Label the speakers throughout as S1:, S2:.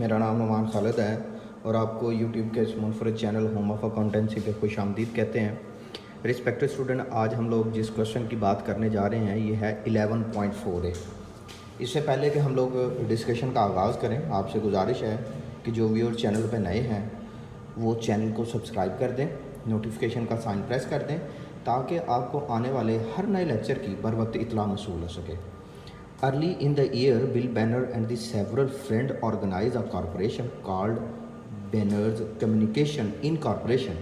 S1: मेरा नाम नुमान खालिद है और आपको यूट्यूब के इस मुनफरद चैनल होम ऑफ अकाउंटेंसी पे खुशामदीद कहते हैं। रिस्पेक्टेड स्टूडेंट, आज हम लोग जिस क्वेश्चन की बात करने जा रहे हैं ये है 11.4a। इससे पहले कि हम लोग डिस्कशन का आगाज़ करें, आपसे गुजारिश है कि जो व्यूअर चैनल पर नए हैं वो चैनल को सब्सक्राइब कर दें, नोटिफिकेशन का साइन प्रेस कर दें ताकि आपको आने वाले हर नए लेक्चर की बर वक्त इतला मसूल हो सके। Early in the year, Bill Banner and the several friends organized a corporation called Banner's Communication Incorporation.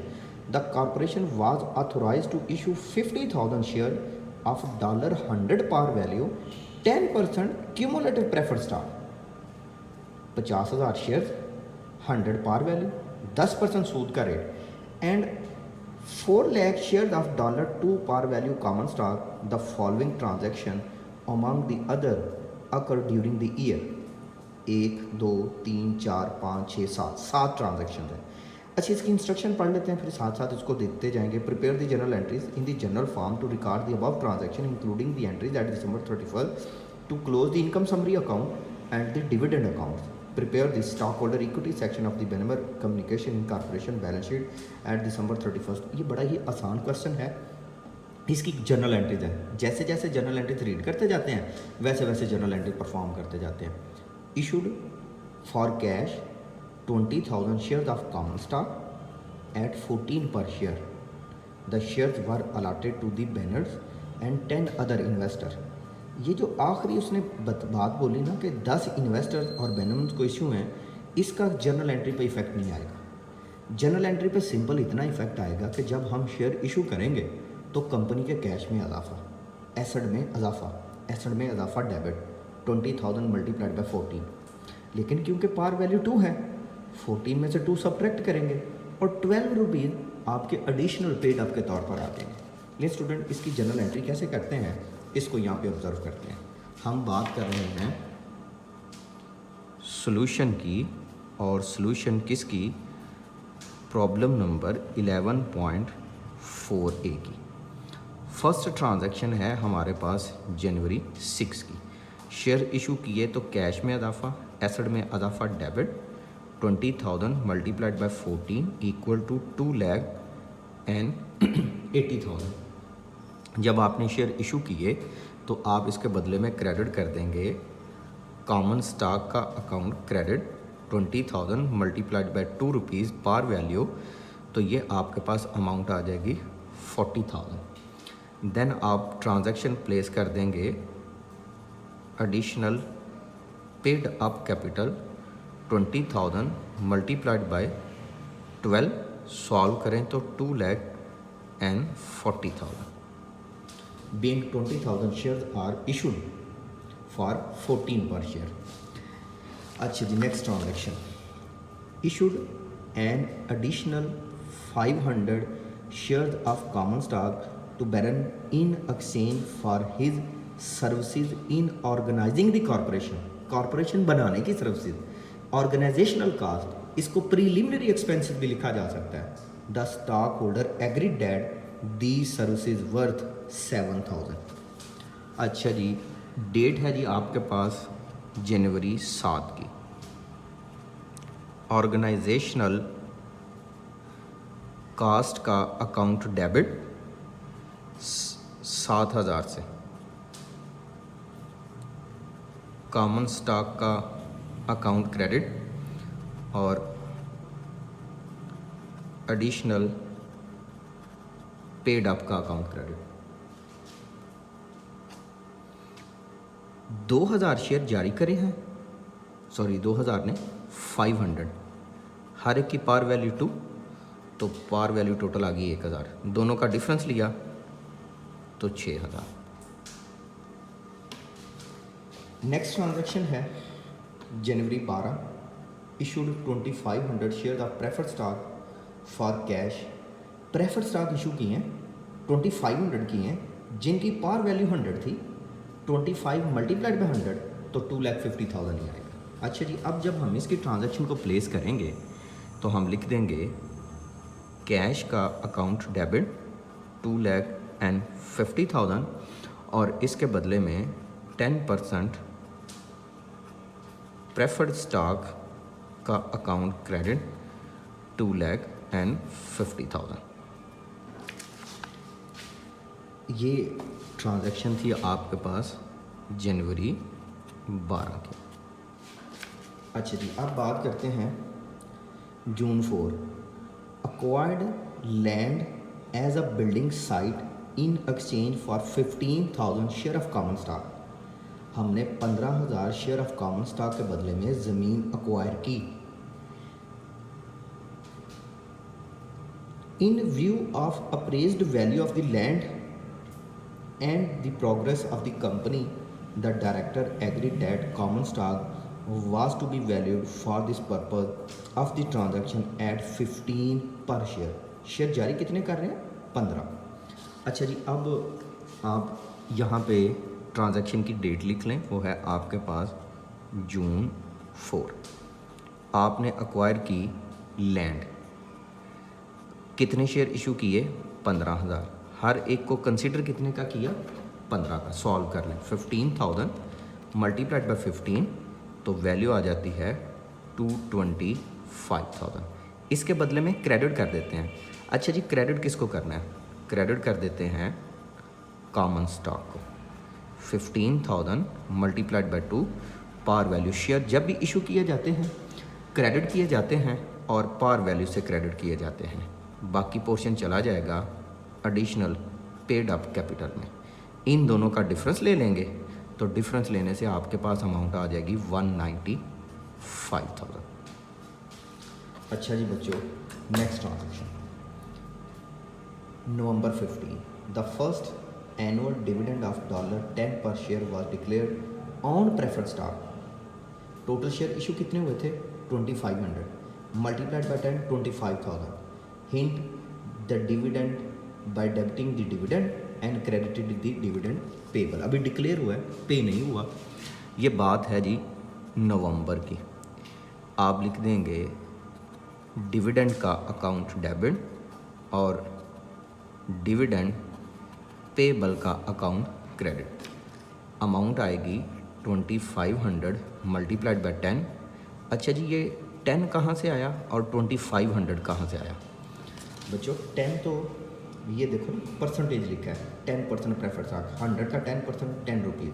S1: The corporation was authorized to issue 50,000 shares of $100 par value, 10% cumulative preferred stock. 50,000 share 100 par value, 10% सूद का rate and 4 lakh shares of $2 par value common stock. The following transaction among the other occur during the year. 1 2 3 4 5 6 7 transaction है। अच्छा, इसकी instruction पढ़ लेते हैं, फिर साथ साथ इसको देखते जाएंगे। Prepare the journal entries in the journal form to record the above transaction including the entries at December 31st to close the income summary account and the dividend account. Prepare the stock holder equity section of the Banner communication incorporation balance sheet at December 31st। ये बड़ा ही आसान question है। इसकी general entries हैं, जैसे जैसे general entries read करते जाते हैं वैसे वैसे जनरल एंट्री परफॉर्म करते जाते हैं। Issued for cash 20,000 shares of common stock at 14 per share. The shares were allotted to the Banners and 10 other investor. ये जो आखिरी उसने बात बोली ना कि 10 इन्वेस्टर्स और बैनर्स को इशू हैं, इसका जनरल एंट्री पे इफेक्ट नहीं आएगा। जनरल एंट्री पे सिंपल इतना इफेक्ट आएगा कि जब हम शेयर इशू करेंगे तो कंपनी के कैश में इजाफा, एसेट में इजाफा डेबिट 20,000 मल्टीप्लाइड बाय 14। लेकिन क्योंकि पार वैल्यू 2 है, 14 में से 2 सब्ट्रैक्ट करेंगे और 12 रुपीज़ आपके एडिशनल पेड अप के तौर पर आ जाएंगे। लेकिन स्टूडेंट, इसकी जनरल एंट्री कैसे करते हैं इसको यहाँ पे ऑब्जर्व करते हैं। हम बात कर रहे हैं सॉल्यूशन की, और सॉल्यूशन किसकी? प्रॉब्लम नंबर 11.4a की। फर्स्ट ट्रांजैक्शन है हमारे पास जनवरी 6 की। शेयर इशू किए तो कैश में इजाफा, एसेट में इजाफा debit 20,000 multiplied by 14 equal to 2,80,000। जब आपने शेयर इशू किए तो आप इसके बदले में क्रेडिट कर देंगे कॉमन स्टॉक का account credit 20,000 multiplied by 2 rupees par value, तो ये आपके पास अमाउंट आ जाएगी 40,000। देन आप ट्रांजैक्शन प्लेस कर देंगे additional paid up capital 20,000 multiplied by 12, solve करें तो 2,40,000। Being 20,000 shares are issued for 14 per share. अच्छा जी, next transaction issued an additional 500 shares of common stock to Baron in exchange for his services in organizing the corporation। Corporation बनाने की services, organisational cast, इसको preliminary expenses भी लिखा जा सकता है। The stock holder agreed that the services worth 7,000। अच्छा जी, date है जी आपके पास जनवरी 7 की। ऑर्गेनाइजेशनल कास्ट का अकाउंट डेबिट 7,000 से, कॉमन स्टॉक का अकाउंट क्रेडिट और एडिशनल पेड अप का अकाउंट क्रेडिट। 2,000 शेयर जारी करे हैं, सॉरी 2,000 ने 500, हर एक की पार वैल्यू 2, तो पार वैल्यू टोटल आ गई 1,000। दोनों का डिफरेंस लिया तो 6,000। नेक्स्ट ट्रांजैक्शन है जनवरी 12, issued 2,500 share of preferred stock for cash. Preferred stock issue किए हैं 2,500 की हैं, जिनकी पार वैल्यू 100 थी। 25 मल्टीप्लाइड बाय 100 तो 2,50,000 ही आएगा। अच्छा जी, अब जब हम इसकी ट्रांजैक्शन को प्लेस करेंगे तो हम लिख देंगे कैश का अकाउंट डेबिट 2,50,000 और इसके बदले में 10% प्रेफर्ड स्टॉक का अकाउंट क्रेडिट 2,50,000। ये ट्रांजैक्शन थी आपके पास जनवरी 12 की। अच्छा जी, अब बात करते हैं June 4। Acquired land as a building site in exchange for 15,000 share of common stock. हमने 15,000 शेयर ऑफ कॉमन स्टॉक के बदले में ज़मीन अक्वायर की। इन view of appraised value of the land and the progress of the company, the director agreed that common stock was to be valued for this purpose of the transaction at 15 पर share. Share जारी कितने कर रहे हैं? 15। अच्छा जी, अब आप यहाँ पे ट्रांजैक्शन की डेट लिख लें, वो है आपके पास जून 4। आपने अक्वायर की लैंड, कितने शेयर इशू किए? 15,000। हर एक को कंसिडर कितने का किया? 15 का। सॉल्व कर लें, 15,000 मल्टीप्लाइड बाई 15 तो वैल्यू आ जाती है 225,000। इसके बदले में क्रेडिट कर देते हैं। अच्छा जी, क्रेडिट किसको करना है? क्रेडिट कर देते हैं कॉमन स्टॉक को। 15,000 multiplied by 2 par value. Share जब भी इशू किए जाते हैं क्रेडिट किए जाते हैं और पार वैल्यू से क्रेडिट किए जाते हैं। बाकी पोर्शन चला जाएगा एडिशनल पेड अप कैपिटल में। इन दोनों का डिफरेंस ले लेंगे तो डिफरेंस लेने से आपके पास अमाउंट आ जाएगी 195,000। अच्छा जी बच्चों, next transaction November 15। The first annual dividend of $10 पर share was declared on preferred stock. Total share issue कितने हुए थे? 2,500 multiplied by 10 25,000। Hint the dividend by debiting the dividend and credited the dividend payable. अभी declare हुआ है, पे नहीं हुआ। ये बात है जी नवंबर की। आप लिख देंगे डिविडेंड का अकाउंट डेबिट और डिविडेंड पेबल का अकाउंट क्रेडिट। अमाउंट आएगी 2,500 मल्टीप्लाइड बाई 10। अच्छा जी, ये 10 कहाँ से आया और 2,500 कहाँ से आया? बच्चों 10 तो ये देखो परसेंटेज लिखा है, 10% प्रेफर्ड स्टॉक, 100 का 10% 10 रुपीज़।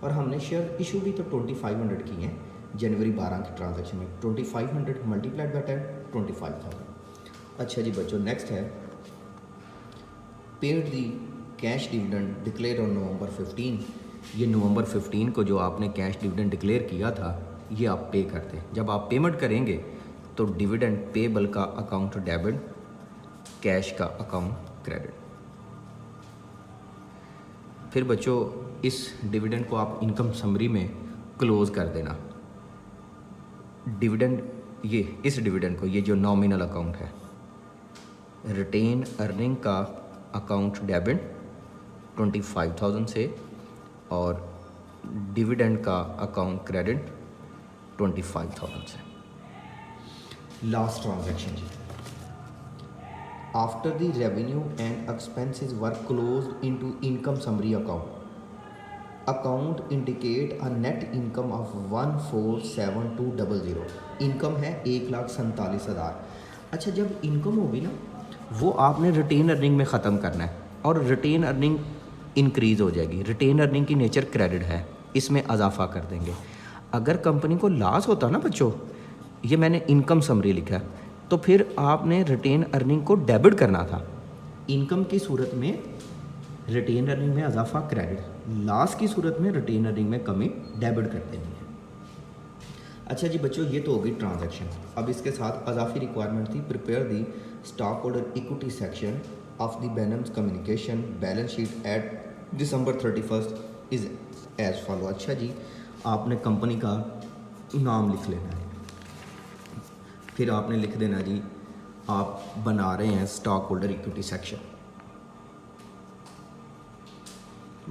S1: और हमने शेयर इशू भी तो 2,500 की हैं जनवरी 12 की ट्रांजैक्शन में। 2,500 मल्टीप्लाइड बाई 10 25,000। अच्छा जी बच्चों, नेक्स्ट है paid the cash dividend declare on November 15। ये नवंबर 15 को जो आपने कैश डिविडेंड डिक्लेयर किया था ये आप पे करते हैं। जब आप पेमेंट करेंगे तो डिविडेंड पेबल का अकाउंट डेबिट, कैश का अकाउंट क्रेडिट। फिर बच्चों इस डिविडेंड को आप इनकम समरी में क्लोज कर देना। डिविडेंड, ये इस डिविडेंड को, ये जो नॉमिनल अकाउंट है, रिटेन अर्निंग का अकाउंट डेबिट 25,000 से और डिविडेंड का अकाउंट क्रेडिट 25,000 से। Last transaction G, after the revenue and expenses were closed into income summary account indicate a net income of 1,47,200। Income है 1,47,000। अच्छा, जब इनकम होगी ना वो आपने रिटेन अर्निंग में ख़त्म करना है और रिटेन अर्निंग इंक्रीज़ हो जाएगी। रिटेन अर्निंग की नेचर क्रेडिट है, इसमें इजाफा कर देंगे। अगर कंपनी को लॉस होता ना बच्चों, ये मैंने इनकम समरी लिखा है, तो फिर आपने रिटेन अर्निंग को डेबिट करना था। इनकम की सूरत में रिटेन अर्निंग में इजाफा क्रेडिट, लॉस की सूरत में रिटेन अर्निंग में कमी डेबिट कर देनी है। अच्छा जी बच्चों, ये तो होगी ट्रांजैक्शन। अब इसके साथ अजाफी रिक्वायरमेंट थी, prepare the stock holder equity section of the balance communication balance sheet at December 31 is as follow. अच्छा जी, आपने कंपनी का नाम लिख लेना है, फिर आपने लिख देना जी आप बना रहे हैं स्टॉक होल्डर इक्विटी सेक्शन,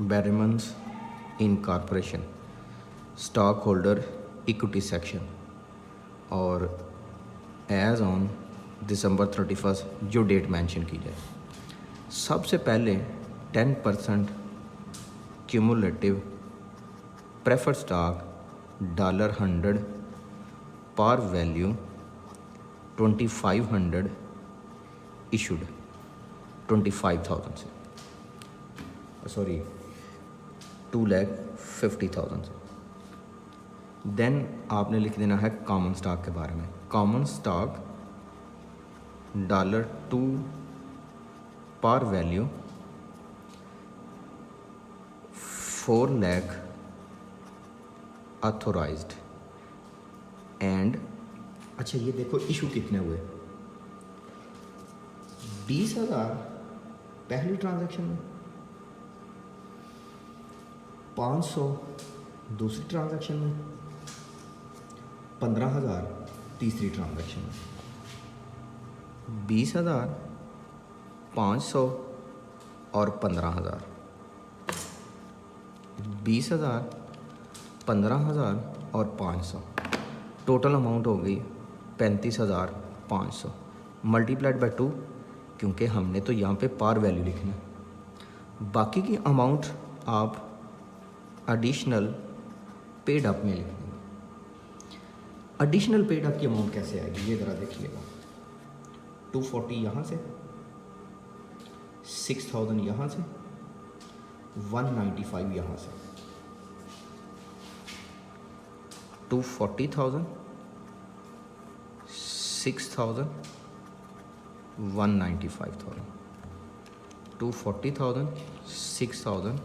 S1: बैरमन्स incorporation stock holder equity section, और एज ऑन December 31 जो डेट मेंशन की जाए। सबसे पहले 10% cumulative preferred stock $100 par value 2500 issued 25,000 से, सॉरी 2,50,000 से। देन आपने लिख देना है कॉमन स्टॉक के बारे में। Common stock $2 par value 4 lakh authorised and, अच्छा ये देखो इशू कितने हुए, 20,000 पहली ट्रांजैक्शन में, 500 दूसरी ट्रांजैक्शन में, 15,000 तीसरी ट्रांजैक्शन में, 20,000 500 और 15,000, 20,000 15,000 और 500, टोटल अमाउंट हो गई 35,500 मल्टीप्लाइड बाय 2, क्योंकि हमने तो यहाँ पे पार वैल्यू लिखना है। बाकी की अमाउंट आप एडिशनल पेड अप में लिख देंगे। एडिशनल पेड अप की अमाउंट कैसे आएगी ये ज़रा देखिएगा। 240 यहाँ से, 6,000 यहाँ से, 195 यहाँ से, 240,000 6,000 195,000, 240,000 6,000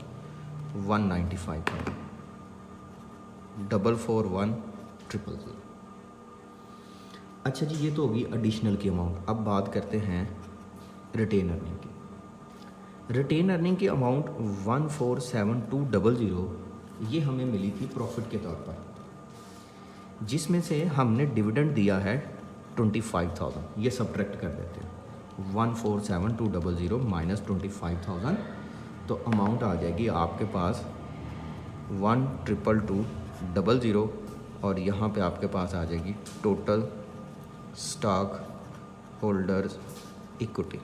S1: 195,000, 441,000। अच्छा जी, ये तो होगी एडिशनल की अमाउंट। अब बात करते हैं रिटेन अर्निंग की। रिटेन अर्निंग की अमाउंट 147,200 ये हमें मिली थी प्रॉफिट के तौर पर, जिसमें से हमने डिविडेंड दिया है 25,000। ये सब्ट्रैक्ट कर देते हैं, 147,200 माइनस 25,000, तो अमाउंट आ जाएगी आपके पास 1,222,000 और यहाँ पे आपके पास आ जाएगी total stock holders equity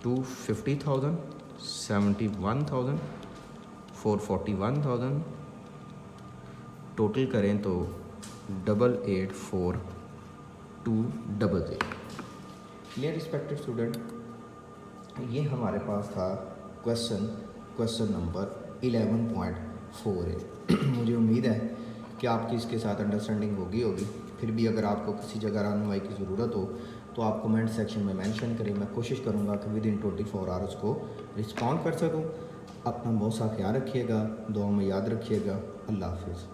S1: 250,000 71,000 441,000, total करें तो 884200। क्लियर रिस्पेक्टेड स्टूडेंट, ये हमारे पास था क्वेश्चन नंबर 11.4 मुझे उम्मीद है कि आपकी इसके साथ अंडरस्टैंडिंग होगी। फिर भी अगर आपको किसी जगह रहनुमाई की ज़रूरत हो तो आप कमेंट सेक्शन में मेंशन करें। मैं कोशिश करूँगा कि विद इन 24 आवर्स को रिस्पॉन्ड कर सकूँ। अपना बहुत सा ख्याल रखिएगा, दुआ में याद रखिएगा। अल्लाह हाफिज़।